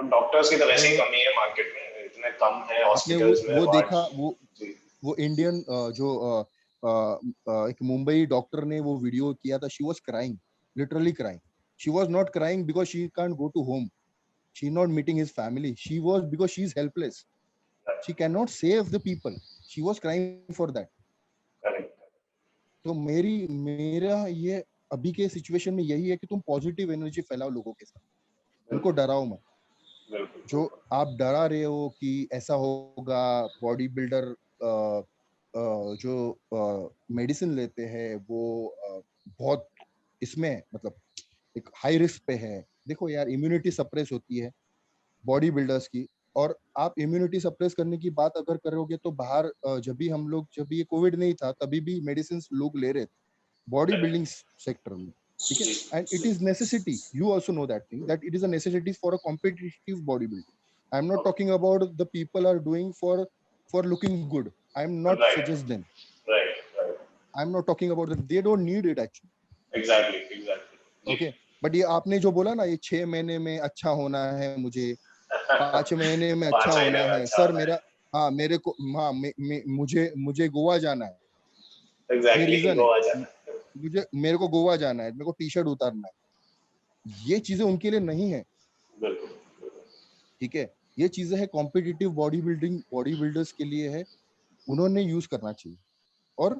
Doctors की तो वैसे ही कमी है मार्केट में, इतने कम है आपने हॉस्पिटल्स में वो देखा वार्ड। जी वो इंडियन जो एक मुंबई डॉक्टर ने वो वीडियो किया था, she was crying, literally crying. She was not crying because she can't go to home, she not meeting his family, she was because she is helpless, she can not save the people, she was crying for that. Correct तो मेरा ये अभी के situation में यही है कि तुम पॉजिटिव एनर्जी फैलाओ लोगों के साथ, उनको डराओ मत. बिल्कुल जो आप डरा रहे हो कि ऐसा होगा, बॉडी बिल्डर जो मेडिसिन लेते हैं वो बहुत इसमें मतलब एक हाई रिस्क पे है. देखो यार, इम्यूनिटी सप्रेस होती है बॉडी बिल्डर्स की, और आप इम्यूनिटी सप्रेस करने की बात अगर करोगे तो बाहर जब भी ये कोविड नहीं था तभी भी मेडिसिन लोग ले रहे थे बॉडी बिल्डिंग सेक्टर में. ठीक है, and it is necessity, you also know that thing, that it is a necessity for a competitive body building. I am not talking about the people are doing for looking good, I am not right suggest them, right I am not talking about that, they don't need it actually. Exactly जी okay, but ये आपने जो बोला ना, ये 6 महीने में अच्छा होना है मुझे, 5 महीने में अच्छा 5 महीने होना में है अच्छा सर होना है मेरा. हाँ, मेरे को, हाँ, मुझे मुझे गोवा जाना है, ये एग्जैक्टली रीजन है. गोवा जाना मेरे को गोवा जाना है, मेरे को टी शर्ट उतारना है. ये चीजें उनके लिए नहीं है. बिल्कुल ठीक है, ये चीजें है कॉम्पिटिटिव बॉडी बिल्डर्स के लिए है, उन्होंने यूज करना चाहिए और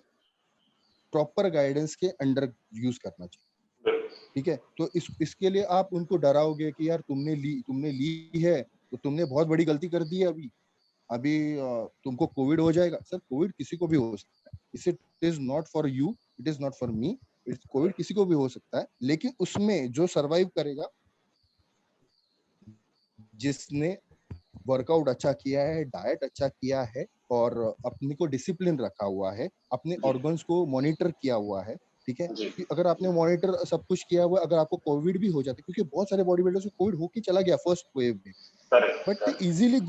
प्रॉपर गाइडेंस के अंडर यूज करना चाहिए. बिल्कुल ठीक है, तो इसके लिए आप उनको डराओगे कि यार तुमने ली है तो तुमने बहुत बड़ी गलती कर दी है. अभी अभी तुमको कोविड हो जाएगा. सर, कोविड किसी को भी हो सकता है, it is not for you, it is not for me, it's Covid किसी को भी हो सकता है, लेकिन उसमें जो सरवाइव करेगा, जिसने वर्कआउट अच्छा किया है, डाइट अच्छा किया है और अपने को डिसिप्लिन रखा हुआ है, अपने जी ऑर्गन्स को मॉनिटर किया हुआ है. ठीक है, जी कि अगर आपने मॉनिटर सब कुछ किया हुआ है, अगर आपको कोविड भी हो जाता है, क्योंकि बहुत सारे बॉडी बिल्डर्स को कोविड होके चला गया फर्स्ट वेव में, but correct they easily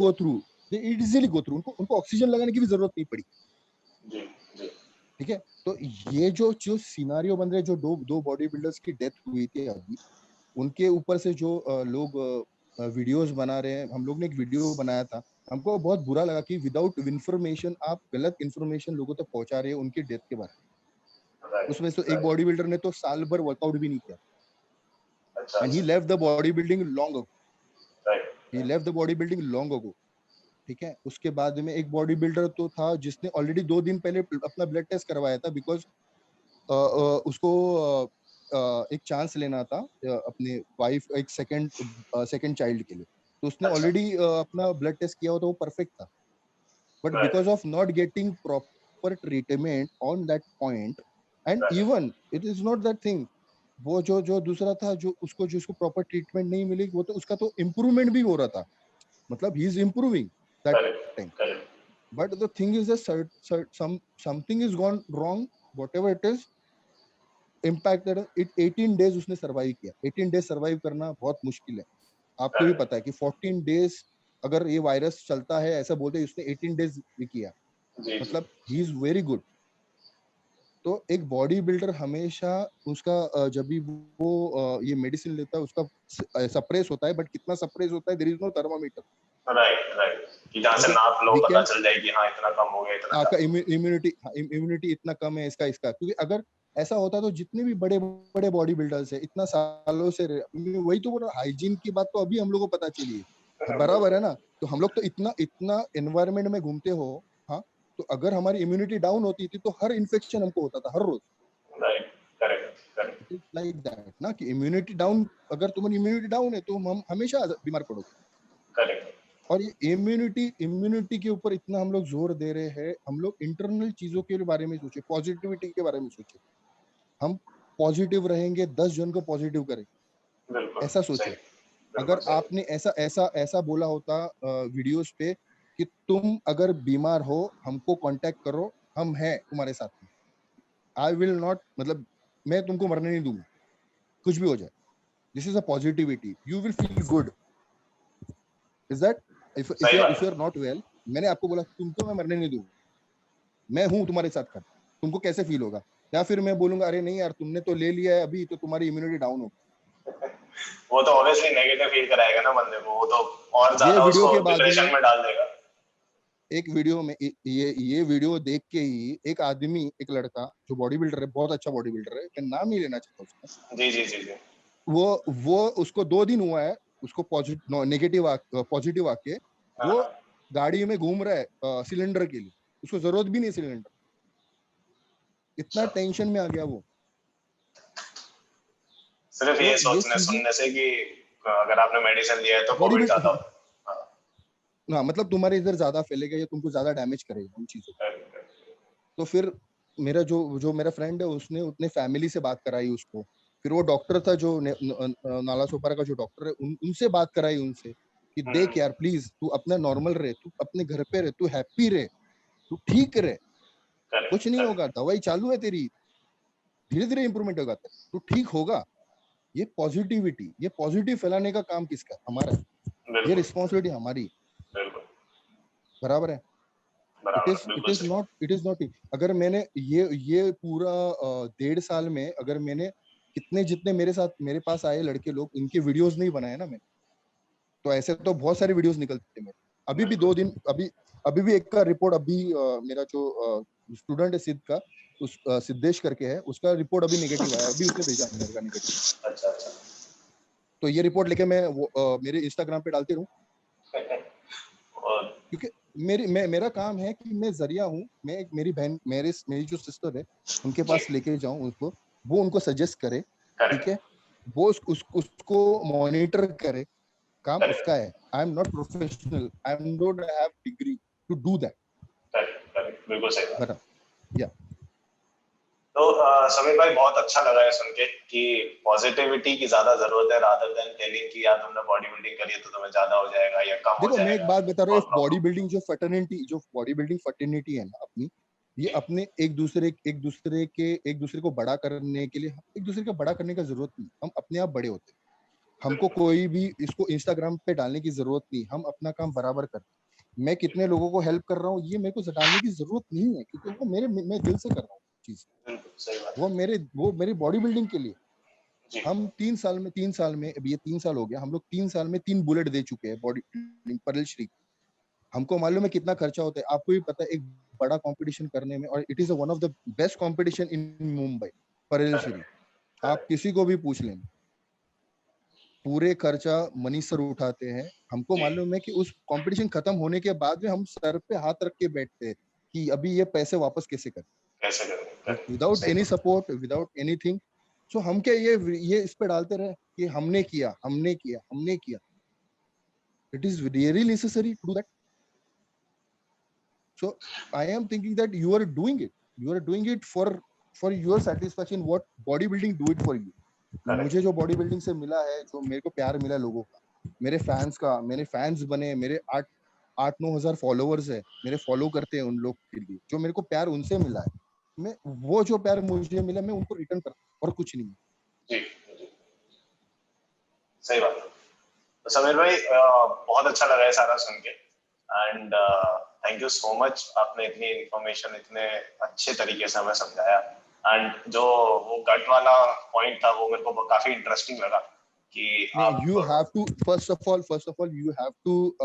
go through, उनको ऑक्सीजन लगाने की भी जरूरत नहीं पड़ी. जी जी ठीक है, तो ये जो जो सिनारियो बन रहे हैं, जो दो दो बॉडी बिल्डर्स की डेथ हुई थी अभी, उनके ऊपर से जो लोग वीडियोस बना रहे हैं, हम लोग ने एक वीडियो बनाया था, हमको बहुत बुरा लगा कि विदाउट इन्फॉर्मेशन आप गलत इन्फॉर्मेशन लोगों तक पहुंचा रहे हैं उनकी डेथ के बारे में. राइट उसमें से एक राइट बॉडी बिल्डर ने तो साल भर वर्कआउट भी नहीं किया, अच्छा एंड ही अच्छा left the body building long ago, right he left the body building long ago. ठीक है, उसके बाद में एक बॉडी बिल्डर तो था जिसने ऑलरेडी 2 दिन पहले अपना ब्लड टेस्ट करवाया था, बिकॉज उसको एक चांस लेना था अपने वाइफ, एक सेकंड चाइल्ड के लिए. तो उसने अच्छा ऑलरेडी अपना ब्लड टेस्ट किया हुआ था, वो परफेक्ट था, but right because of not getting proper treatment on that point, and right even it is not that thing, वो जो दूसरा था, जो उसको प्रॉपर ट्रीटमेंट नहीं मिली, वो तो उसका तो इम्प्रूवमेंट भी हो रहा था, मतलब he is improving that time. Correct correct But the thing is that something is gone wrong, whatever it is, impacted it. 18 days उसने सरवाइव किया. 18 डेज सरवाइव करना बहुत मुश्किल है. आपको भी पता है कि 14 डेज अगर ये वायरस चलता है, ऐसा बोलते हैं, उसने 18 डेज भी किया, जी जी मतलब ही इज वेरी गुड. तो एक बॉडी बिल्डर हमेशा उसका जब भी वो ये मेडिसिन लेता है, उसका सप्रेस होता है, बट कितना सप्रेस होता है, there is no thermometer. Right कि जहाँ से ओके, नाप लो वी पता कैन, चल जाए कि हाँ इतना कम हो गया इतना आपका ज्यादा इम्यूनिटी इतना कम है, इसका, क्योंकि अगर ऐसा होता तो जितने भी बड़े बड़े बॉडी बिल्डर्स है इतना सालों से वही तो बोल रहा, हाइजीन की बात तो अभी हम लोग को पता चली है, बराबर है ना. तो हम लोग तो इतना इतना एनवायरमेंट में घूमते हो. हाँ, तो अगर हमारी इम्यूनिटी डाउन होती थी तो हर इन्फेक्शन हमको होता था हर रोज. Right correct correct it is like that ना, कि इम्यूनिटी डाउन, अगर तुम्हारी इम्यूनिटी डाउन है तो हम हमेशा बीमार पड़ोगे. करेक्ट और ये इम्यूनिटी के ऊपर इतना हम लोग जोर दे रहे हैं, हम लोग इंटरनल चीजों के बारे में सोचे, पॉजिटिविटी के बारे में सोचे. हम पॉजिटिव रहेंगे, 10 जन को पॉजिटिव करेंगे, बिल्कुल ऐसा सही सोचे. बिल्कुल अगर सही आपने ऐसा ऐसा ऐसा बोला होता वीडियोस पे कि तुम अगर बीमार हो हमको कांटेक्ट करो, हम हैं तुम्हारे साथ में, आई विल नॉट, मतलब मैं तुमको मरने नहीं दूंगा, कुछ भी हो जाए. This is a positivity, you will feel good. Is that, सही बात if you are not well, मैंने आपको बोला तुमको मैं मरने नहीं दूंगा, मैं हूं तुम्हारे साथ खड़ा, तुमको कैसे फील होगा? या फिर मैं बोलूंगा अरे नहीं यार, तुमने तो ले लिया है अभी, तो तुम्हारी इम्यूनिटी डाउन होगी. वो तो ऑब्वियसली नेगेटिव फील कराएगा ना बंदे को, वो तो और ये ज्यादा वीडियो उसको के बाद डिप्रेशन में में डाल देगा। एक वीडियो में ये वीडियो देख के ही एक आदमी, एक लड़का जो बॉडी बिल्डर है, बहुत अच्छा बॉडी बिल्डर है, मैं नाम नहीं लेना चाहता उसका, जी जी जी जी। वो उसको 2 दिन हुआ है, उसको पॉजिटिव आके हाँ वो हाँ। गाड़ी में घूम रहा है सिलेंडर के लिए, उसको जरूरत भी नहीं सिलेंडर, इतना अच्छा, टेंशन में आ गया वो। सिर्फ तो ये ये सोचने चीजें सुनने से कि अगर आपने मेडिसिन लिया है तो बॉडी कोविड ज्यादा बिल्ड, होता है। हाँ, हाँ मतलब तुम्हारे इधर ज्यादा फैलेगा या तुमको ज्यादा डैमेज करेगा उन चीजों। correct, तो फिर मेरा जो जो मेरा फ्रेंड है, उसने अपने फैमिली से बात कराई उसको, फिर वो डॉक्टर था जो नाला सोपारा का जो डॉक्टर है, उनसे बात कराई उनसे कि देख यार प्लीज तू अपना नॉर्मल रहे, तू अपने घर पे रहे, तू हैप्पी रहे, तू ठीक रहे, कुछ करेक्ट नहीं करेक्ट। होगा, दवाई चालू है तेरी, धीरे धीरे इंप्रूवमेंट होगा तेरा, तू ठीक होगा। ये पॉजिटिविटी, ये पॉजिटिव फैलाने का काम किसका? हमारा है। ये बिल्कुल रिस्पॉन्सिबिलिटी हमारी है, बिल्कुल। बराबर है। बराबर है, बिल्कुल सही। इट इज नॉट, अगर मैंने ये पूरा 1.5 साल में अगर मैंने कितने जितने मेरे साथ मेरे पास आए लड़के लोग, इनके वीडियोस नहीं बनाए ना मैंने, तो ऐसे तो बहुत सारे वीडियोस निकलते थे मेरे। अभी भी बिल्कुल। 2 दिन, अभी भी एक का रिपोर्ट, अभी मेरा जो स्टूडेंट है सिद्ध का, उस सिद्धेश करके है, उसका रिपोर्ट अभी नेगेटिव आया, अभी उसने भेजा मेरे का नेगेटिव। अच्छा अच्छा। तो ये रिपोर्ट लेके मैं मेरे इंस्टाग्राम पे डालती रहूं, और क्योंकि मेरा काम है कि मैं जरिया हूँ, मैं एक मेरी बहन, मेरी जो सिस्टर है उनके जी पास लेके जाऊं उसको, वो उनको सजेस्ट करे, ठीक करेक्ट है, वो उसको मॉनिटर करे, काम करेक्ट उसका है। I am not professional, I am don't have degree to do that, correct correct, बिल्कुल सही बात। बराबर या। तो समीर भाई बहुत अच्छा लगा है सुन के कि पॉजिटिविटी की ज्यादा जरूरत है, रादर देन टेलिंग कि यार तुमने बॉडी बिल्डिंग करी है तो तुम्हें ज्यादा हो जाएगा या कम हो देखो मैं एक जाएगा बात बता रहा हूँ, और प्रॉब्लम। जो बॉडी बिल्डिंग फर्टिनिटी है ना अपनी, ये जी अपने एक दूसरे को बड़ा करने के लिए, एक दूसरे को बड़ा करने का जरूरत नहीं, हम अपने आप बड़े होते हैं। हमको बिल्कुल। कोई भी इसको इंस्टाग्राम पे डालने की जरूरत नहीं, हम अपना काम बराबर करते हैं। मैं कितने लोगों को हेल्प कर रहा हूँ ये मेरे को डालने की जरूरत नहीं है, क्योंकि वो मैं दिल से कर रहा हूँ चीज, बिल्कुल सही बात वो है। मेरी बॉडी बिल्डिंग के लिए। जी हम 3 साल में अभी ये 3 साल हो गया, हम लोग 3 साल में 3 बुलेट दे चुके हैं बॉडी बिल्डिंग परल श्री। हमको मालूम है कितना खर्चा होता है, आपको भी पता है एक बड़ा कंपटीशन करने में, और it is one of the best competition in Mumbai, परल श्री। करेक्ट आप करेक्ट। किसी को भी पूछ लें, पूरे खर्चा मनीष सर उठाते हैं। हमको जी मालूम है कि उस कंपटीशन खत्म होने के बाद में हम सर पे हाथ रख के बैठते हैं कि अभी ये पैसे वापस कैसे करें, कैसे करेंगे, करेक्ट विदाउट सही एनी बात। Support, without anything. सो हम क्या ये इस पे डालते रहे कि हमने किया, हमने किया, हमने किया। It is really necessary to do that. So I am thinking that you are doing it, you are doing it for your satisfaction, what body building do it for you. मुझे करेक्ट जो body building से मिला है, जो मेरे को प्यार मिला लोगों का, मेरे फैंस का, मेरे फैंस बने, मेरे 8-9 हजार फॉलोवर्स है, मेरे फॉलो करते हैं उन लोग के लिए, जो मेरे को प्यार उनसे मिला है, मैं वो जो प्यार मुझे मिला मैं उनको रिटर्न करता हूँ, और कुछ नहीं। जी जी, सही बात है। तो समीर भाई बहुत अच्छा लगा है सारा सुन के, and thank you so much, आपने इतनी इन्फॉर्मेशन इतने अच्छे तरीके से हमें समझाया। एंड जो वो गट वाला पॉइंट था वो मेरे को काफी इंटरेस्टिंग लगा कि नहीं, आप you have to first of all you have to,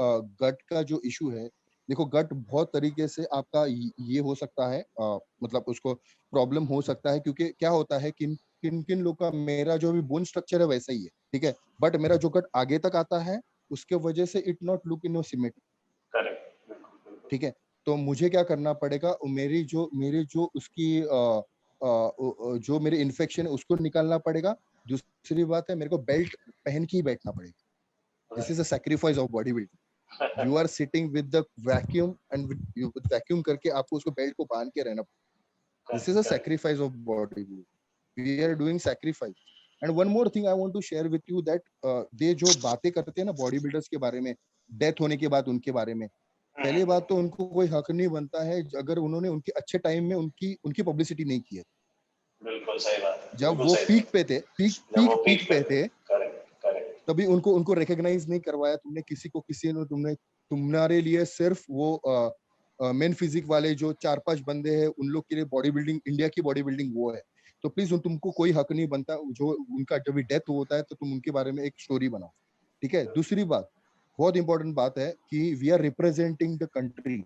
gut का जो इशू है, देखो गट बहुत तरीके से आपका ये हो सकता है, मतलब उसको प्रॉब्लम हो सकता है, क्योंकि क्या होता है किन किन किन लोग का, मेरा जो भी बोन स्ट्रक्चर है वैसा ही है, ठीक है, बट मेरा जो गट आगे तक आता है, उसके वजह से it not look in symmetry, correct बिल्कुल बिल्कुल। ठीक है। तो मुझे क्या करना पड़ेगा, मेरी जो उसकी जो मेरे इन्फेक्शन है उसको निकालना पड़ेगा। दूसरी बात है, मेरे को बेल्ट पहन के ही बैठना पड़ेगा। This is a sacrifice of body building. You are sitting with the vacuum, and with vacuum करके आपको उसको बेल्ट को बांध के रहना। This is a correct sacrifice of body building. We are doing sacrifice. And one more thing I want to share with you that, they जो बातें करते हैं ना बॉडी बिल्डर्स के बारे में, डेथ होने के बाद उनके बारे में, पहली बात तो उनको कोई हक नहीं बनता है अगर उन्होंने उनके अच्छे टाइम में उनकी उनकी पब्लिसिटी नहीं की है। बिल्कुल सही बात है, जब बिल्कुल वो सही पीक बात। पे थे, पीक जब पीक वो पीक पीक पे पे थे। थे, करेक्ट करेक्ट। तभी उनको उनको रिकॉग्नाइज नहीं करवाया तुमने, किसी ने तुमने, तुम्हारे लिए सिर्फ वो मेन फिजिक वाले जो 4-5 बंदे हैं उन लोग के लिए बॉडी बिल्डिंग, इंडिया की बॉडी बिल्डिंग वो है। तो प्लीज तुमको कोई हक नहीं बनता, जो उनका जब भी डेथ होता है तो तुम उनके बारे में एक स्टोरी बनाओ, ठीक है। दूसरी बात, बहुत इंपॉर्टेंट बात है कि we are representing the country,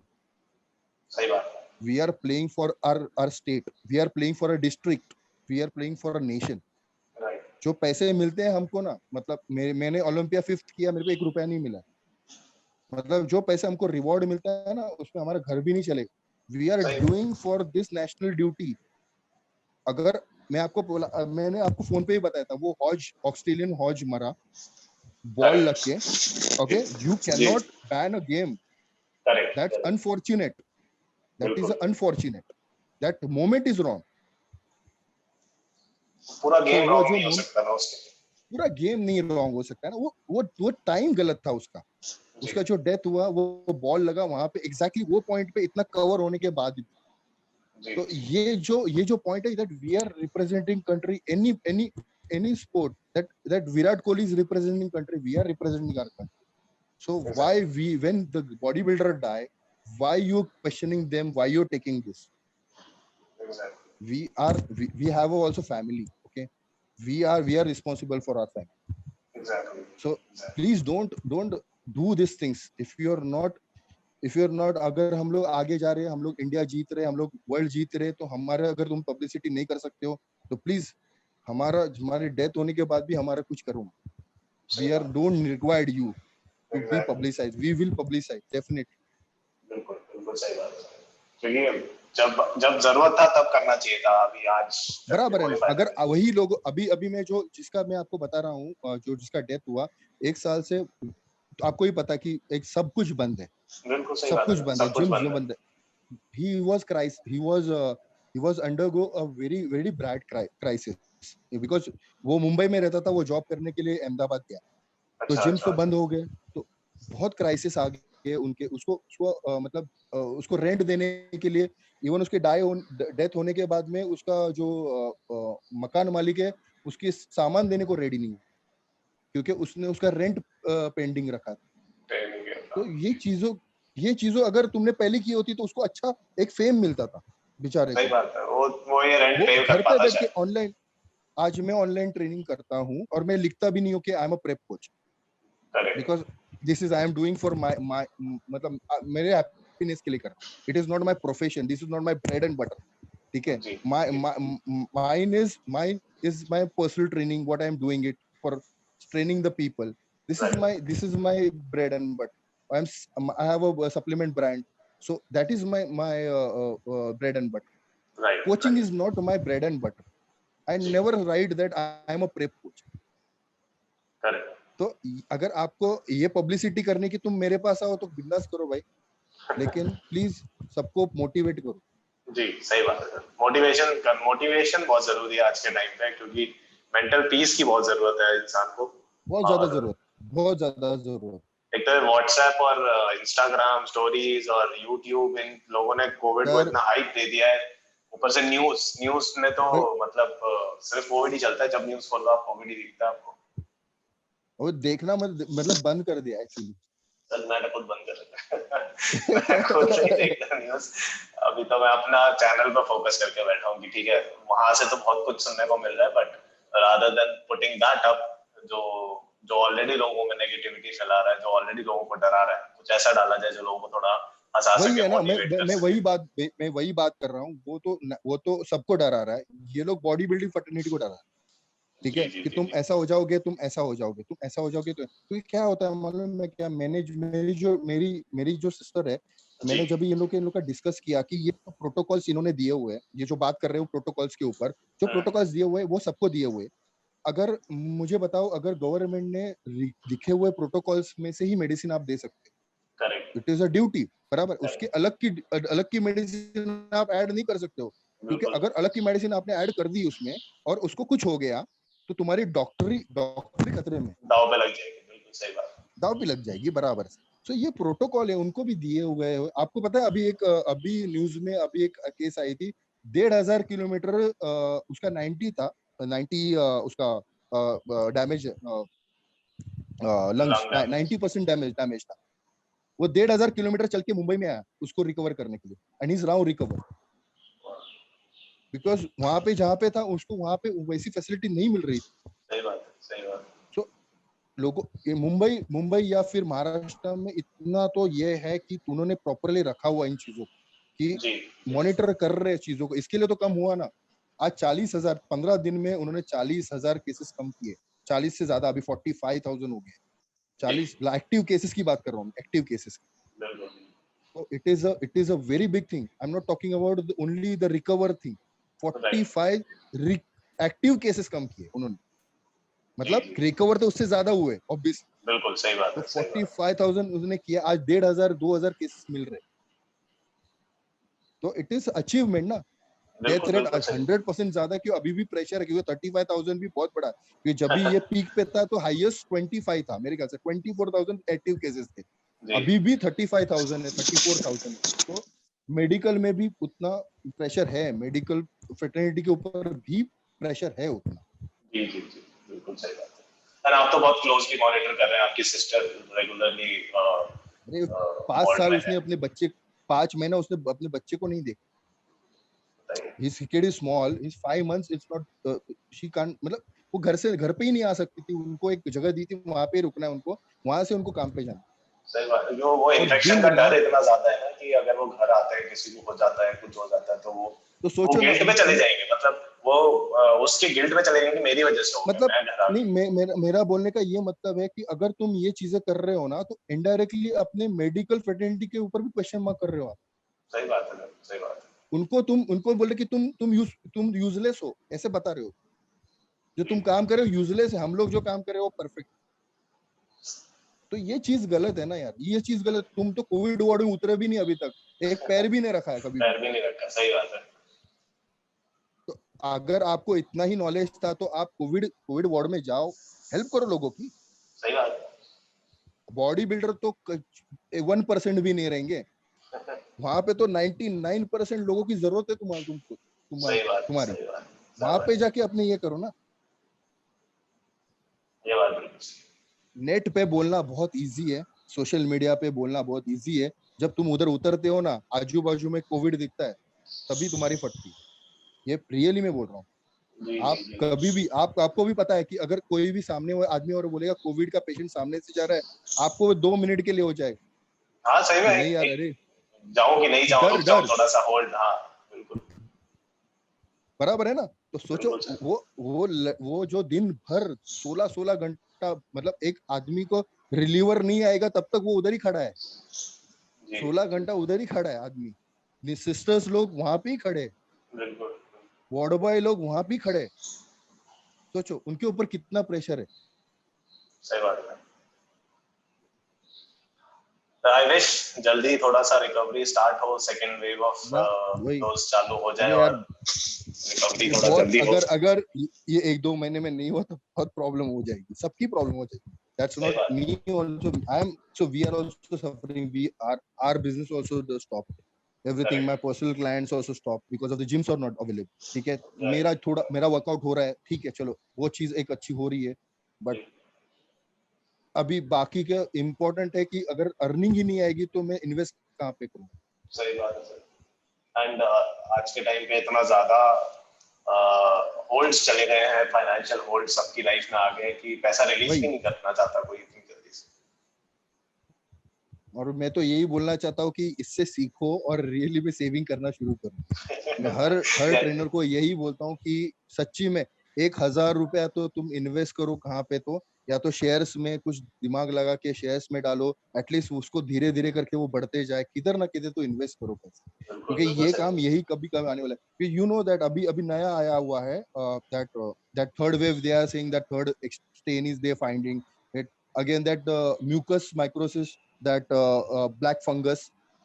सही बात है। We are playing for our state, we are playing for a district, we are playing for a nation. Right. जो पैसे मिलते हैं हमको ना, मतलब मैंने ओलंपिया 5th किया, मेरे को 1 रुपया नहीं मिला, मतलब जो पैसे हमको रिवॉर्ड मिलता है ना, उसमें हमारा घर भी नहीं चलेगा। वी आर सही बात। Doing for this national duty. अगर मैं आपको बोला, मैंने आपको फोन पे ही बताया था, वो हॉज, ऑस्ट्रेलियन हॉज मरा, बॉल लग के, ओके, करेक्ट। यू कैन जी। Not ban a game, correct that's correct. Unfortunate, that is बिल्कुल। Unfortunate, that moment is wrong. पूरा सो गेम वो रॉन्ग जो नहीं हो सकता ना उसके। पूरा गेम नहीं रॉन्ग हो सकता है ना, वो टाइम गलत था उसका, जी उसका जो डेथ हुआ, वो बॉल लगा वहां पे एग्जैक्टली वो पॉइंट पे, इतना कवर होने के बाद भी। जी तो जी। ये जो पॉइंट है, that we are representing country, any sport, that Virat Kohli is representing country, we are representing our country. So why exactly. we, when the bodybuilder die, why you questioning them, why you're taking this? Exactly. We have also family, okay, we are responsible for our family. Exactly. So please don't do these things if you're not, अगर हम लोग आगे जा रहे हैं, हम लोग India जीत रहे हैं, हम लोग वर्ल्ड जीत रहे हैं, तो हमारे, अगर तुम पब्लिसिटी नहीं कर सकते हो तो प्लीज हमारी डेथ होने के बाद भी हमारा कुछ करो। सही We are बात। don't required you to be exactly. publicized, we will publicize definitely। बिल्कुल बिल्कुल सही बात है। क्योंकि जब जब जरूरत था तब करना चाहिए था, अभी आज करके बराबर है कोई ना। फायदा अगर नहीं। वही लोग अभी अभी मैं जो जिसका मैं आपको बता रहा हूँ, जो जिसका डेथ हुआ 1 साल से, तो आपको ही पता कि एक सब कुछ बंद है, बिल्कुल सही सब बात कुछ है, बंद है, सब कुछ जिम जो बंद है। बंद है। he was undergo a very bad crisis, because वो मुंबई में रहता था, वो जॉब करने के लिए अहमदाबाद गया, तो अच्छा जिम्स अच्छा तो बंद अच्छा। हो गए, तो बहुत क्राइसिस आ गए उनके, उसको उसको मतलब उसको रेंट देने के लिए, इवन उसके डेथ होने के बाद में उसका जो मकान मालिक है, उसके सामान देने को रेडी नहीं है, क्योंकि उसने उसका रेंट पेंडिंग रखा था। ट्रेनिंग के तो साथ, ये जी। चीजों अगर तुमने पहले की होती तो उसको अच्छा एक फेम मिलता था बेचारे सही को। बात है, वो ये रेंट वो पे कर घर पे पाता बैठ के शायद। ऑनलाइन, आज मैं ऑनलाइन ट्रेनिंग करता हूँ और मैं लिखता भी नहीं हूँ कि I am a prep coach, correct. Because this is I am doing for my मतलब मेरे हैप्पीनेस के लिए कर रहा हूँ। It is not my profession, this is not my bread and butter, ठीक है। जी जी। Mine is my personal training, what I am doing it for training the people, right this is my bread and butter। I have a supplement brand, so that is my bread and butter। Right Coaching right. is not my bread and butter। I जी। never write that I am a prep coach। Correct. तो अगर आपको ये publicity करने की, तुम मेरे पास आओ तो बिंदास करो भाई, लेकिन प्लीज सबको मोटिवेट करो। जी सही बात है सर। मोटिवेशन बहुत जरूरी है आज के टाइम पे, क्योंकि मेंटल पीस की बहुत जरूरत है इंसान को। बहुत ज्यादा और जरूरत, बहुत ज्यादा जरूरत। एक तो व्हाट्सएप और इंस्टाग्राम स्टोरीज और यूट्यूब, इन लोगों ने कोविड को यार इतना हाइप दे दिया है। ऊपर से न्यूज न्यूज में तो भाई, मतलब सिर्फ कोविड ही चलता है, जब न्यूज खोलो आप कोविड ही दिखता है आपको। वो देखना मतलब बंद कर दिया एक्चुअली। सर मैंने खुद बंद कर रखा है। मैं खुद नहीं देखता न्यूज। अभी तो मैं अपना चैनल पे फोकस करके बैठा हूँ कि ठीक है, वहां से तो बहुत कुछ सुनने को मिल रहा है, but rather than putting that up, जो जो ऑलरेडी लोगों में नेगेटिविटी फैला रहा है, जो ऑलरेडी लोगों को डरा रहा है, कुछ ऐसा डाला जाए जो लोगों को थोड़ा हंसा वही सके, है ना, मोटिवेट कर मैं सके। वही बात कर रहा हूँ। वो तो सबको डरा रहा है, ये लोग बॉडी बिल्डिंग फर्टिलिटी को डरा रहा है, ठीक जी है, जी कि जी तुम जी। ऐसा हो जाओगे, तुम ऐसा हो जाओगे, तुम ऐसा हो जाओगे, तो ये क्या होता है मालूम है क्या, मेरी जो सिस्टर है, जी मैंने जब इन लोग का डिस्कस किया कि ये तो प्रोटोकॉल्स इन्होंने दिए हुए हैं, ये जो बात कर रहे हो प्रोटोकॉल्स के ऊपर, जो प्रोटोकॉल्स दिए हुए हैं वो सबको दिए हुए हैं। अगर मुझे बताओ, अगर गवर्नमेंट ने लिखे हुए प्रोटोकॉल्स में से ही मेडिसिन आप दे सकते, correct it is a duty, बराबर, उसके करेक्ट। अलग की मेडिसिन आप ऐड नहीं कर सकते हो, क्योंकि बिल्कुल। अगर अलग की मेडिसिन आपने ऐड कर दी उसमें और उसको कुछ हो गया, तो तुम्हारी डॉक्टरी खतरे में, दाव पे लग जाएगी, बिल्कुल सही बात। दाव भी लग जाएगी, बराबर। सो ये प्रोटोकॉल है, उनको भी दिए हुए हैं। आपको पता है, अभी न्यूज में अभी एक केस आई थी, 1,500 किलोमीटर उसका 90 था, 90 उसका damage, lungs lung damage. 90% damage था। वो 1,500 किलोमीटर चल के मुंबई में आया उसको रिकवर करने के लिए, and is now recover. Because वहां पे जहाँ पे था उसको वहां पे वैसी फैसिलिटी नहीं मिल रही थी। सही बात है, सही बात तो लोगों ये मुंबई मुंबई या फिर महाराष्ट्र में इतना तो ये है कि उन्होंने प्रॉपरली रखा हुआ इन चीजों को है। कि जी जी मॉनिटर कर रहे हैं चीजों को, इसके लिए तो कम हुआ ना। आज 40,000 15 दिन में उन्होंने 40,000 केसेस कम किए, 40 से ज्यादा, अभी 45,000 हो गए। जी 40 एक्टिव केसेस की बात कर रहा हूँ, एक्टिव केसेस। बिल्कुल। So it is a very big thing. I'm not talking about only the recover thing. Right 45 active cases कम किए उन्होंने, जी मतलब जी रिकवर तो उससे ज्यादा हुए ऑब्वियस। बिल्कुल सही बात तो है, सही बात 45,000 उसने किया, आज 1,500 2,000 केसेस मिल रहे। तो इट इज अचीवमेंट ना। है। डेथ बिल्कुल रेट बिल्कुल सही। 100% ज्यादा क्यों, अभी भी प्रेशर है क्योंकि 35,000 भी बहुत बड़ा है। क्योंकि जब भी ये पीक पे था तो हाईएस्ट 25 था मेरे ख्याल से, 24,000 एक्टिव केसेस थे। जी अभी भी 35,000 है, 34,000 है। तो मेडिकल में भी उतना प्रेशर है, मेडिकल फ्रेटर्निटी के ऊपर भी प्रेशर है उतना। जी जी जी बिल्कुल सही बात है। और आप तो बहुत क्लोजली मॉनिटर कर रहे हैं, आपकी सिस्टर रेगुलरली अरे 5 साल वार्ड में उसने है। अपने बच्चे, 5 महीना उसने अपने बच्चे को नहीं देखा। बताइए। His kid is small, he's 5 months, it's not she can't, मतलब वो घर पे ही नहीं आ सकती थी, उनको एक जगह दी थी वहां पे रुकना है उनको, वहां से उनको काम पे जाना सही बात है, जो वो और इन्फेक्शन दिन का डर रात। इतना ज्यादा है ना कि अगर वो घर आते हैं, किसी को हो जाता है, कुछ हो जाता है, तो तो वो सोचो ना गिल्ट में चले जाएंगे, मतलब वो उसके गिल्ट में चले जाएंगे कि मेरी वजह से हो गया, मतलब मैं घर आ नहीं, गया। मेरा बोलने का ये मतलब है कि अगर तुम ये चीजें कर रहे हो ना तो इनडायरेक्टली अपने मेडिकल फ्रेटर्निटी के ऊपर भी क्वेश्चन मार्क कर रहे हो आप। सही बात है, सही बात है। उनको बोल रहे कि तुम यूजलेस हो, ऐसे बता रहे हो। जो जी तुम काम कर रहे हो यूजलेस है, हम लोग जो काम कर रहे हो वो परफेक्ट। तो ये चीज गलत है ना यार, ये चीज गलत। तुम तो कोविड वार्ड में उतरे भी नहीं अभी तक, एक पैर भी नहीं रखा है कभी भी। पैर भी नहीं रखा, सही बात है। तो अगर आपको इतना ही नॉलेज था तो आप कोविड कोविड वार्ड में जाओ, हेल्प करो लोगों की। सही बात बॉडी बिल्डर तो 1% भी नहीं रहेंगे है। वहां पे, तो 99% लोगों की जरूरत है सही बात है, तुम्हारी। सही बात है, वहां सही पे बात जाके अपने ये करो ना। है। ये बात बिल्कुल सही। नेट पे बोलना बहुत इजी है, सोशल मीडिया पे बोलना बहुत इजी है। जब तुम उधर उतरते हो ना, आजू बाजू में कोविड दिखता है, तभी तुम्हारी फटती है। ये रियली मैं बोल रहा हूँ। जी जी आप जी कभी भी, आपको भी पता है कि अगर कोई भी सामने हुआ आदमी और बोलेगा कोविड का पेशेंट सामने से जा रहा है, आपको वो 2 मिनट के लिए हो जाएगा हाँ सही में, कि नहीं यार, एक अरे जाऊं कि नहीं जाऊं, डर रुक जाऊं डर थोड़ा सा, होल्ड, हाँ बिल्कुल। बराबर है ना। तो सोचो, बिल्कुल सही। वो जो दिन भर 16-16 घंटा, मतलब एक आदमी को रिलीवर नहीं आएगा तब तक वो उधर ही खड़ा है। जी 16 घंटा उधर ही खड़ा है आदमी। सिस्टर्स लोग वहां पे ही खड़े हैं, बिल्कुल। वार्ड बॉय लोग वहां पे ही खड़े हैं। सोचो उनके ऊपर कितना प्रेशर है। सही बात है। आई विश जल्दी थोड़ा सा रिकवरी स्टार्ट हो, सेकेंड वेव ऑफ या वही, डोज चालू हो जाए अरे यार, और रिकवरी ये थोड़ा बहुत, जल्दी हो। अगर अगर ये 1-2 महीने में नहीं हुआ तो बहुत प्रॉब्लम हो जाएगी, सबकी प्रॉब्लम हो जाएगी। दैट्स सही नॉट बात me also, I am, so we are also suffering, we are, our business also the stop, everything, my correct. Personal clients also stop because of the gyms are not available. ठीक है, right. मेरा workout हो रहा है, ठीक है, चलो वो चीज एक अच्छी हो रही है। बट जी अभी बाकी का इम्पोर्टेंट है कि अगर अर्निंग ही नहीं आएगी तो मैं इन्वेस्ट कहाँ पे करूँ। सही बात है सर। एंड आज के टाइम पे इतना ज्यादा होल्ड्स चले गए हैं, फाइनेंशियल होल्ड सबकी लाइफ में आ गए कि पैसा रिलीज भी वही, नहीं करना चाहता कोई इतनी जल्दी से। और मैं तो यही बोलना चाहता हूँ कि इससे सीखो और रियली में सेविंग करना शुरू करो। मैं हर ट्रेनर को यही बोलता हूँ कि सच्ची में 1,000 रुपया तो तुम इन्वेस्ट करो कहाँ पे, तो या तो शेयर्स में कुछ दिमाग लगा के शेयर्स में डालो, एटलीस्ट उसको धीरे धीरे करके वो बढ़ते जाए, किधर ना किधर तो इन्वेस्ट करो पैसे। बिल्कुल क्योंकि बिल्कुल ये सही। काम यही कभी कभी आने वाला है, क्योंकि यू नो दैट अभी अभी नया आया हुआ है, that that third wave, they are saying that third stain is they finding it again, that mucormycosis, that हाँ हाँ ब्लैक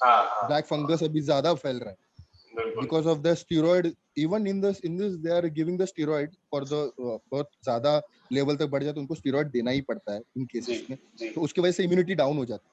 हाँ, फंगस अभी ज्यादा फैल रहा है बिल्कुल। because of the steroid. Even in this they are giving the steroid for the बहुत ज्यादा लेवल तक बढ़ जाए तो उनको स्टीरॉयड देना ही पड़ता है इन जी केसेस में। जी तो उसकी वजह से इम्यूनिटी डाउन हो जाती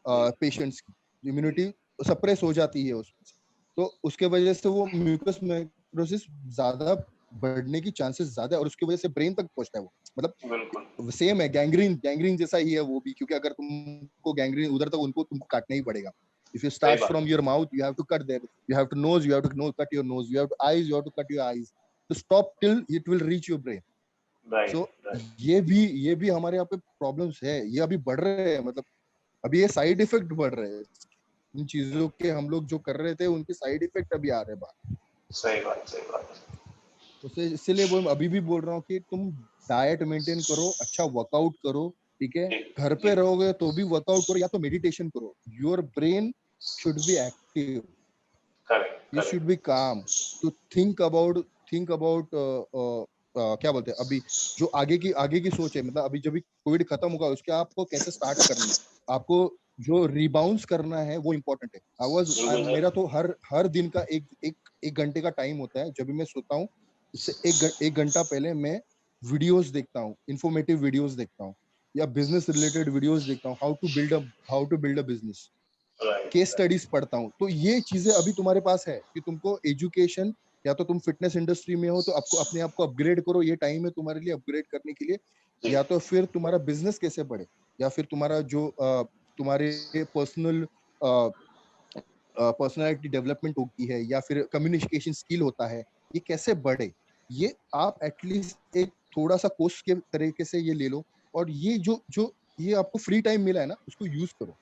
जी है पेशेंट्स की, जी इम्यूनिटी सप्रेस हो जाती है उसमें से। तो उसके वजह से वो म्यूकस माइक्रोसिस ज्यादा बढ़ने की चांसेस ज्यादा है और उसकी वजह से ब्रेन तक पहुंचता है वो, बिल्कुल। मतलब सेम है, गैंग्रीन गैंग्रीन जैसा ही है वो भी, क्योंकि अगर तुमको गैंग्रीन उधर तक उनको तुमको काटना ही पड़ेगा। If you सही start बात from your mouth, you have to cut there. You have to nose, you have to cut your nose. You have to eyes, you have to cut your eyes. To stop till it will reach your brain. Right So right ये भी हमारे यहाँ पे problems है, ये अभी बढ़ रहे हैं, मतलब अभी ये साइड इफेक्ट बढ़ रहे हैं इन चीजों के, हम लोग जो कर रहे थे उनके साइड इफेक्ट अभी आ रहे हैं बाहर। सही बात तो इसीलिए वो अभी भी बोल रहा हूँ कि तुम डाइट मेंटेन करो, अच्छा वर्कआउट करो, ठीक है, जी घर जी पे रहोगे तो भी वर्कआउट करो या तो मेडिटेशन करो। Your brain should be active, correct you should be calm to think about क्या बोलते हैं अभी जो आगे की सोच है, मतलब अभी जब कोविड खत्म होगा उसके आपको कैसे स्टार्ट करना है, आपको जो रिबाउंस करना है वो इम्पोर्टेंट है। बिल्कुल मेरा सर तो हर दिन का एक घंटे का टाइम होता है, जब भी मैं सोता हूँ उससे एक घंटा पहले मैं वीडियोस देखता हूँ, इंफॉर्मेटिव वीडियोस देखता हूँ या बिजनेस रिलेटेड वीडियोस देखता हूँ, how to build a business, case right studies पढ़ता हूँ। तो ये चीजें अभी तुम्हारे पास है कि तुमको एजुकेशन, या तो तुम फिटनेस इंडस्ट्री में हो तो आपको अपने आप को अपग्रेड करो, ये टाइम है तुम्हारे लिए अपग्रेड करने के लिए, जी या तो फिर तुम्हारा बिजनेस कैसे बढ़े, या फिर तुम्हारा जो तुम्हारे पर्सनल पर्सनालिटी डेवलपमेंट होती है या फिर कम्युनिकेशन स्किल होता है, ये कैसे बढ़े, ये आप एटलीस्ट एक थोड़ा सा कोर्स के तरीके से ये ले लो। और ये जो जो ये आपको फ्री टाइम मिला है ना, उसको यूज करो,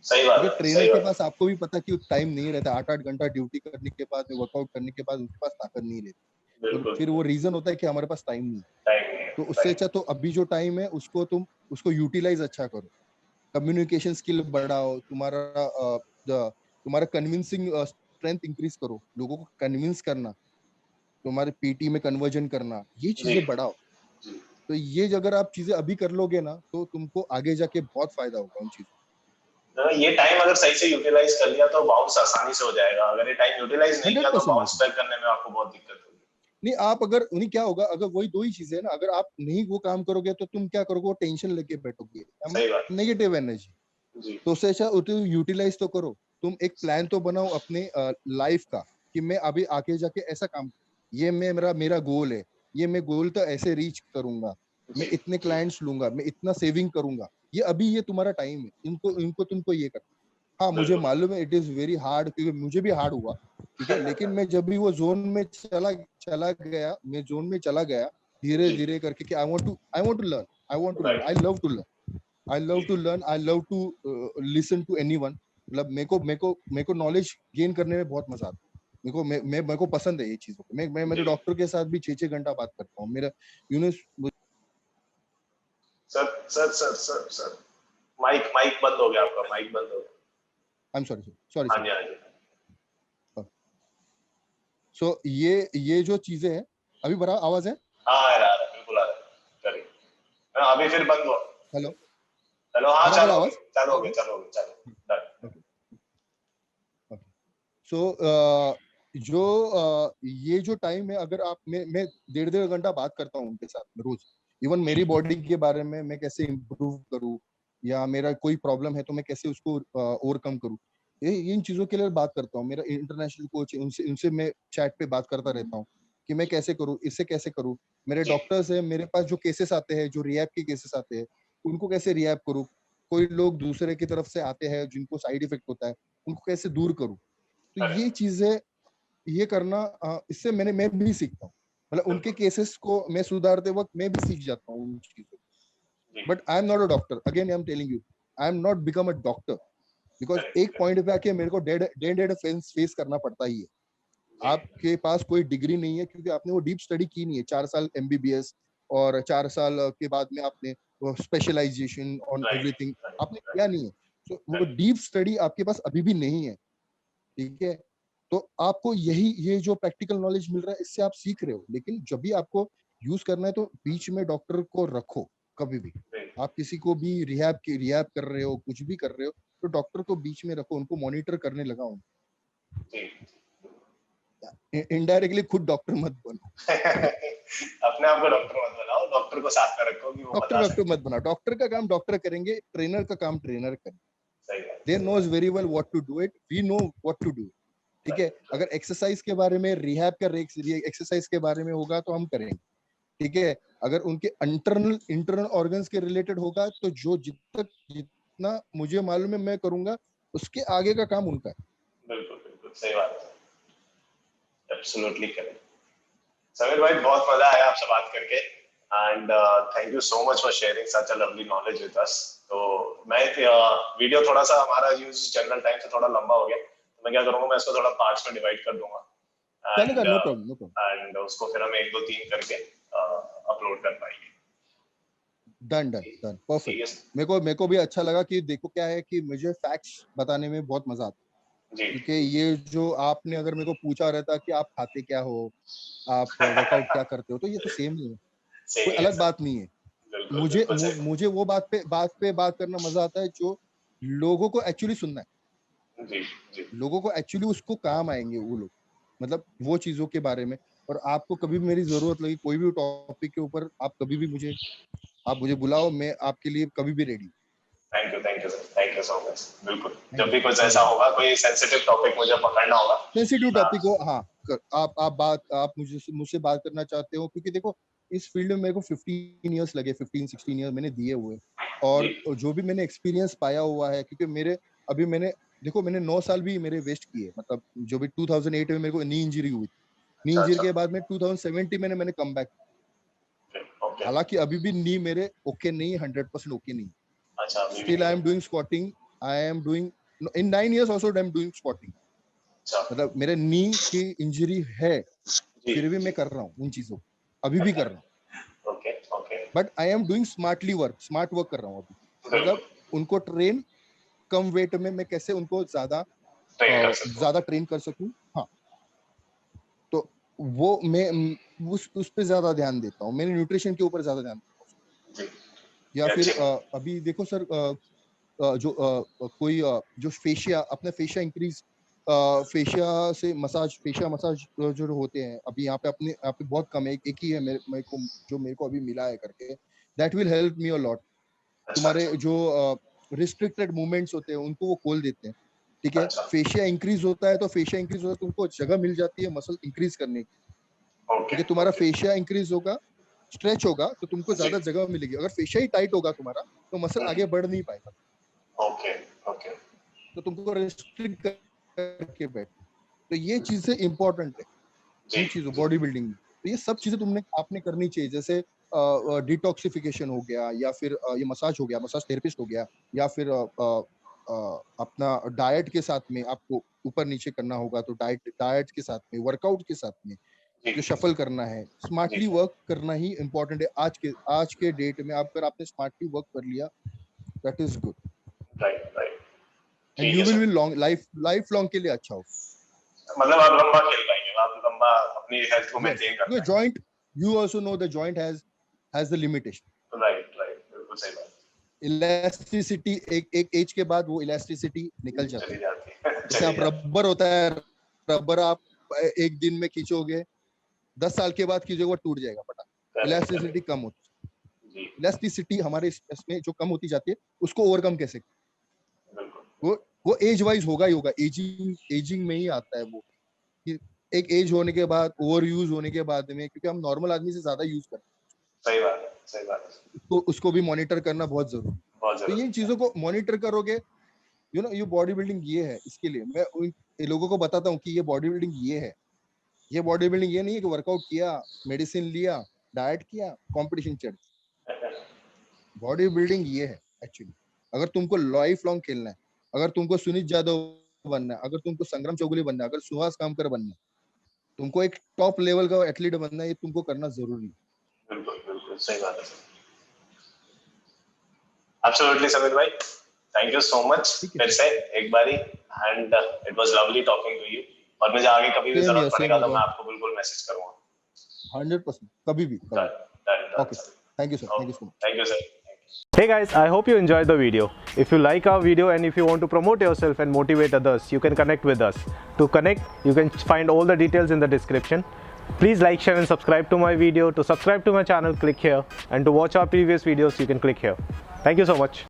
सही बात क्योंकि है ट्रेनर सही के बात पास आपको भी पता कि टाइम नहीं रहता, 8 घंटा ड्यूटी करने के बाद वर्कआउट करने के बाद उनके पास ताकत नहीं रहती, और बिल्कुल फिर वो रीजन होता है कि हमारे पास टाइम नहीं है। टाइम नहीं है तो उससे राइट अच्छा तो अभी जो टाइम है उसको तुम उसको यूटिलाइज अच्छा करो, कम्युनिकेशन स्किल बढ़ाओ, तुम्हारा कन्विंसिंग स्ट्रेंथ इंक्रीज करो, लोगों को कन्विंस करना, तुम्हारे पीटी में कन्वर्जन करना, ये जी चीजें बढ़ाओ। जी तो ये अगर आप चीजें अभी कर लोगे ना तो तुमको आगे जाके बहुत फायदा होगा उन चीजों। ये टाइम अगर सही से यूटिलाइज कर लिया तो बाउंस आसानी से हो जाएगा, अगर ये टाइम यूटिलाइज नहीं किया हंड्रेड तो परसेंट बाउंस होगा। बैक करने में आपको बहुत दिक्कत होगी। नहीं, आप अगर उन्हीं क्या होगा, अगर वही दो ही चीजें है ना, अगर आप नहीं वो काम करोगे तो तुम क्या करोगे, वो टेंशन लेके बैठोगे, सही बात नेगेटिव एनर्जी। जी तो उससे अच्छा यूटिलाइज तो करो, तुम एक प्लान तो बनाओ अपने लाइफ का कि मैं अभी आके जाके ऐसा काम, ये मेरा मेरा गोल है, ये मैं गोल तो ऐसे रीच करूंगा, जी मैं इतने जी क्लाइंट्स लूंगा, मैं इतना सेविंग करूंगा, ये अभी ये तुम्हारा टाइम है, इनको इनको तुमको ये करना। हाँ, मुझे बिल्कुल मालूम है इट इज वेरी हार्ड, क्योंकि मुझे भी हार्ड हुआ, ठीक है, लेकिन मैं जब भी वो जोन में चला गया, मैं जोन में चला गया धीरे जी धीरे करके कि I want to learn, right I love जी to learn, I love to listen to anyone. मतलब मेरे को नॉलेज गेन करने में बहुत मजा आता है, मेरे को पसंद है ये चीजों को। मैं मेरे जी डॉक्टर के साथ भी 6-6 घंटा बात करता हूँ, मेरा यूनो। सर माइक माइक बंद हो गया, आपका माइक बंद हो गया। आई एम सॉरी सॉरी हाँ सर। जी हाँ जी सो ये जो चीजें हैं, अभी बड़ा आवाज है। हाँ आ रहा है बिल्कुल आ रहा है करिए। हाँ, अभी फिर बंद हुआ। हेलो, हेलो हाँ बराबर चालू हो आवाज। गई चालू हो गई चालू हो गई चालू डन। ओके, सो जो ये जो टाइम है, अगर आप मैं 1.5-1.5 घंटा बात करता हूँ उनके साथ रोज, इवन मेरी बॉडी के बारे में, मैं कैसे इम्प्रूव करूँ, या मेरा कोई प्रॉब्लम है तो मैं कैसे उसको ओवरकम करूँ, ये इन चीजों के लिए बात करता हूँ। मेरा इंटरनेशनल कोच है, उनसे उनसे मैं चैट पे बात करता रहता हूँ कि मैं कैसे करूँ, इससे कैसे करूँ। मेरे जी डॉक्टर्स है, मेरे पास जो केसेस आते हैं, जो रिहैब के केसेस आते हैं, उनको कैसे रिहैब करूँ। कोई लोग दूसरे की तरफ से आते हैं जिनको साइड इफेक्ट होता है, उनको कैसे दूर करूँ। तो ये करेक्ट चीजें ये करना, इससे मैं भी सीखता हूँ, मतलब उनके बिल्कुल केसेस को मैं सुधारते वक्त मैं भी सीख जाता हूँ उन चीजों। जी but I am not a doctor, again I am telling you, I am not become a doctor, because एक करेक्ट पॉइंट पे आके मेरे को डेड डेड डेड फेस करना पड़ता ही है। जी आपके पास कोई डिग्री नहीं है क्योंकि आपने वो डीप स्टडी की नहीं है, 4 साल एमबीबीएस और 4 साल के बाद में आपने स्पेशलाइजेशन ऑन राइट एवरीथिंग आपने राइट किया नहीं है। तो वो राइट डीप स्टडी आपके पास अभी भी नहीं है, ठीक है। तो आपको ये जो प्रैक्टिकल नॉलेज मिल रहा है इससे आप सीख रहे हो, लेकिन जब भी आपको यूज करना है तो बीच में डॉक्टर को रखो कभी भी। राइट आप किसी को भी रिहैब कर रहे हो, कुछ भी कर रहे हो, तो डॉक्टर को बीच में रखो, उनको मॉनिटर करने लगाओ। जी इनडायरेक्टली खुद डॉक्टर मत बनो, अपने आप को डॉक्टर मत बनाओ, डॉक्टर को साथ में रखो कि वो डॉक्टर बता डॉक्टर सके। मत बनाओ। डॉक्टर का काम डॉक्टर करेंगे, ट्रेनर का काम ट्रेनर करेंगे। सही बात दे सही नोज बात very well what to do it, we know what to do, ठीक है। राइट अगर राइट एक्सरसाइज के बारे में, रिहैब का एक्सरसाइज के बारे में होगा तो हम करेंगे, ठीक है। अगर उनके इंटरनल ऑर्गन्स के रिलेटेड होगा तो जो जितना जितना मुझे मालूम है मैं करूंगा, उसके आगे का काम उनका है। बिल्कुल बिल्कुल सही बात है, एब्सोल्युटली करेक्ट। समीर भाई बहुत मजा आया आपसे बात करके and thank you so much for sharing such a lovely knowledge with us. तो मैं वीडियो थोड़ा सा हमारा यूज जनरल टाइम से थोड़ा लंबा हो गया, तो मैं क्या करूंगा, मैं इसको थोड़ा पार्ट्स में डिवाइड कर दूंगा चलेगा, and no problem, no problem. And उसको फिर हम 1 2 3 करके अपलोड कर पाएंगे। डन डन ठीक डन, ठीक परफेक्ट। है मेरे को भी अच्छा लगा कि देखो क्या है कि मुझे फैक्ट्स बताने में बहुत मजा आता है, जी क्योंकि ये जो आपने अगर मेरे को पूछा रहता कि आप खाते क्या हो, आप वर्कआउट क्या करते हो, तो ये तो सेम ही है, कोई सही है अलग सर, बात नहीं है। बिल्कुल बिल्कुल सही। मुझे वो बात करना मजा आता है जो लोगों को एक्चुअली सुनना है, जी जी लोगों को एक्चुअली उसको काम आएंगे वो लोग, मतलब वो चीजों के बारे में। और आपको कभी भी मेरी जरूरत लगी कोई भी टॉपिक के ऊपर, आप कभी भी आप मुझे बुलाओ, मैं आपके लिए कभी भी ready. Thank you sir, thank you so much. बिल्कुल थैंक जब यू भी सर, कुछ थैंक यू ऐसा सो मच। होगा, कोई सेंसिटिव टॉपिक मुझे पकड़ना होगा, सेंसिटिव मैं टॉपिक हो, हाँ, आप मुझसे बात करना चाहते हो, क्योंकि देखो इस फील्ड में मेरे को 15 इयर्स लगे, 15-16 इयर्स मैंने दिए हुए। जी और जो भी मैंने एक्सपीरियंस पाया हुआ है, क्योंकि अभी मैंने 9 साल भी मेरे वेस्ट किए, मतलब जो भी 2008 में मेरे को नी इंजरी हुई, नी अच्छा इंजरी अच्छा के बाद में 2017 में मैंने कम बैक। ओके हालांकि अभी भी नी मेरे ओके नहीं, 100% ओके नहीं। अच्छा अभी भी स्टिल नहीं आई है। Am doing squatting, I am doing in 9 years also I am doing squatting. अच्छा मतलब मेरे नी की इंजरी है, जी फिर भी जी मैं कर रहा हूँ उन चीजों को, अभी भी कर रहा हूँ। Okay okay but I am doing smart work कर रहा हूँ अभी। बिल्कुल मतलब उनको ट्रेन कम वेट में मैं कैसे उनको ट्रेन कर सकता ज्यादा ट्रेन कर सकूं। हाँ, तो वो मैं उस पे ज्यादा ध्यान देता हूँ, मेरे न्यूट्रिशन के ऊपर ज्यादा ध्यान देता हूँ। हूँ जी, या ये फिर अच्छी बात। अभी देखो सर, कोई जो फेशिया इंक्रीज, फेशिया मसाज जो होते हैं अभी यहाँ पे बहुत कम है, एक ही है मेरे को अभी मिला है करके, that will help me a lot. अच्छा तुम्हारे अच्छा जो रिस्ट्रिक्टेड मूवमेंट्स होते हैं उनको वो खोल देते हैं, ठीक है। अच्छा फेशिया इंक्रीज होता है, तो फेशिया इंक्रीज होता है तो उनको जगह मिल जाती है मसल इंक्रीज करने की, ओके ठीक है। तुम्हारा ओके फेशिया इंक्रीज होगा, स्ट्रेच होगा, तो तुमको जी ज्यादा जगह मिलेगी। अगर फेशिया ही टाइट होगा तुम्हारा, तो मसल आगे बढ़ नहीं पाएगा, ओके ओके तो तुमको रेस्ट्रिक्ट करके बैठ। तो ये चीजें इंपॉर्टेंट है जी इन चीजों, जी बॉडी बिल्डिंग में। तो ये सब चीजें आपने करनी चाहिए, जैसे डिटॉक्सिफिकेशन हो गया, या फिर ये मसाज हो गया, मसाज थेरेपिस्ट हो गया, या फिर अपना डाइट के साथ में आपको ऊपर नीचे करना होगा, तो डाइट के साथ में, वर्कआउट के साथ में जी जो शफल करना है, जी स्मार्टली वर्क करना ही इम्पोर्टेंट है आज के डेट में। अगर आपने स्मार्टली वर्क कर लिया, that is good, right right and ठीक यू है will sir. Be life long के लिए अच्छा हो। मतलब आप लंबा खेल पाएंगे, आप लंबा अपनी हेल्थ को यस, मेंटेन कर because पाएंगे। joint, you also know the joint has the limitation. Right right बिल्कुल सही बात। इलास्टिसिटी एक एक एज के बाद वो इलास्टिसिटी निकल जाती चली है। जाती है जैसे चली आप जाती रबर होता है, रबर आप एक दिन में खींचोगे, 10 साल के बाद खींचोगे वो टूट जाएगा, पटा। है। करेक्ट इलास्टिसिटी करेक्ट कम होती है, जी इलास्टिसिटी हमारे इसमें जो कम होती जाती है, उसको ओवरकम कैसे। बिल्कुल वो वो एज वाइज होगा ही होगा, एजिंग में ही आता है वो, कि एक एज होने के बाद, ओवर यूज होने के बाद में, क्योंकि हम नॉर्मल आदमी से ज्यादा यूज करते सही बात है, सही बात है, हैं, तो उसको भी मॉनिटर करना बहुत जरूरी है। बहुत तो जरूरी इन है। चीजों को मॉनिटर करोगे, ये बॉडी बिल्डिंग ये है। इसके लिए मैं लोगों को बताता हूँ कि ये बॉडी बिल्डिंग ये है। ये बॉडी बिल्डिंग ये नहीं है कि वर्कआउट किया, मेडिसिन लिया, डाइट किया, कंपटीशन चढ़। बॉडी बिल्डिंग ये है एक्चुअली। अगर तुमको लाइफ लॉन्ग खेलना है, अगर तुमको सुनीत जादव बनना है, अगर तुमको संग्राम चौगुले बनना है, अगर सुहास कामकर बनना है, तुमको एक टॉप लेवल का एथलीट बनना है, ये तुमको करना जरूरी है। बिल्कुल बिल्कुल सही बात है सर। एब्सोल्युटली समीर भाई, थैंक यू सो मच ठीक है फिर सर, से एक बारी, and it was lovely talking to you. और मुझे आगे कभी भी जरूरत सेम पड़ेगा तो मैं हियर, आपको बिल्कुल मैसेज करूंगा। 100%, कभी भी, कभी। Done done done okay sir, sir. Thank you sir, thank you okay so much. Thank you sir. Hey guys, I hope you enjoyed the video. If you like our video and if you want to promote yourself and motivate others, you can connect with us. To connect, you can find all the details in the description. Please like, share and subscribe to my video. To subscribe to my channel, click here. And to watch our previous videos, you can click here. Thank you so much.